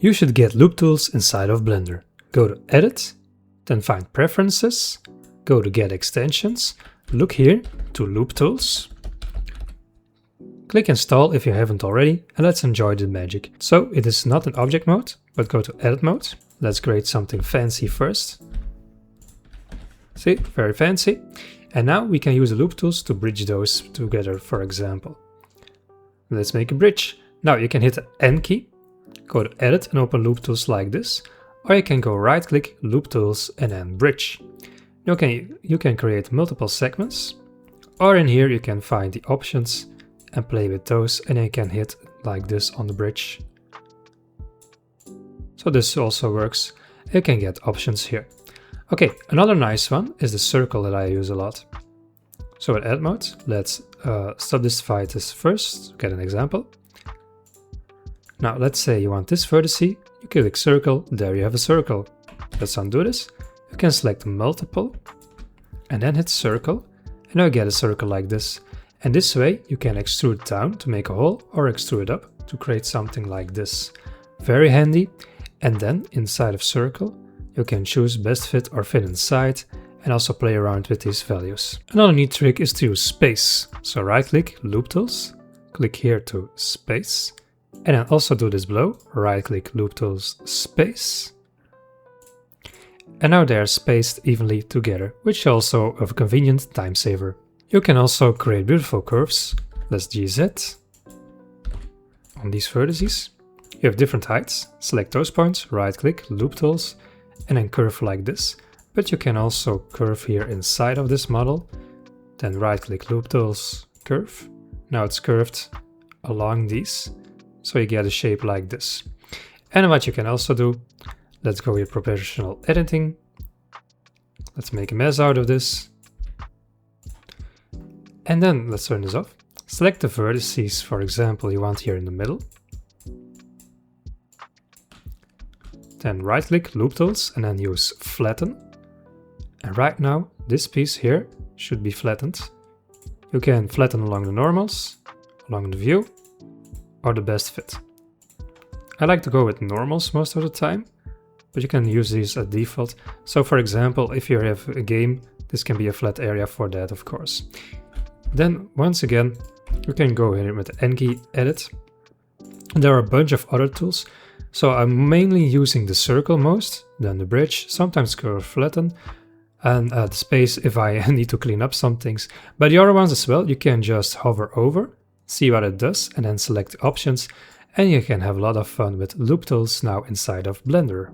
You should get loop tools inside of Blender. Go to Edit, then find Preferences, go to Get Extensions, look here to Loop Tools. Click Install if you haven't already, and let's enjoy the magic. So it is not in object mode, but go to Edit mode. Let's create something fancy first. See, very fancy. And now we can use the loop tools to bridge those together, for example. Let's make a bridge. Now you can hit the N key, go to Edit and open loop tools like this, or you can go right click, loop tools and then bridge. You can create multiple segments, or in here you can find the options and play with those, and then you can hit like this on the bridge. So this also works. You can get options here. Okay, another nice one is the circle that I use a lot. So in Edit mode, let's stop this vertex first, get an example. Now let's say you want this vertex, you click circle, there you have a circle. Let's undo this. You can select multiple and then hit circle, and now you get a circle like this. And this way you can extrude down to make a hole or extrude up to create something like this. Very handy. And then inside of circle, you can choose best fit or fit inside and also play around with these values. Another neat trick is to use space. So right click, loop tools, click here to space, and then also do this below, right click, loop tools, space. And now they are spaced evenly together, which is also a convenient time saver. You can also create beautiful curves. Let's GZ on these vertices. You have different heights, select those points, right click, loop tools, and then curve like this. But you can also curve here inside of this model, then right click, loop tools, curve. Now it's curved along these, so you get a shape like this. And what you can also do, let's go with proportional editing. Let's make a mess out of this. And then let's turn this off. Select the vertices, for example, you want here in the middle. Then right click, loop tools, and then use flatten. And right now, this piece here should be flattened. You can flatten along the normals, along the view, or the best fit. I like to go with normals most of the time, but you can use these at default. So for example, if you have a game, this can be a flat area for that, of course. Then once again, you can go here with the N key, edit. There are a bunch of other tools. So I'm mainly using the circle most, then the bridge, sometimes curve flatten, and the space if I need to clean up some things. But the other ones as well, you can just hover over, see what it does, and then select the options, and you can have a lot of fun with loop tools now inside of Blender.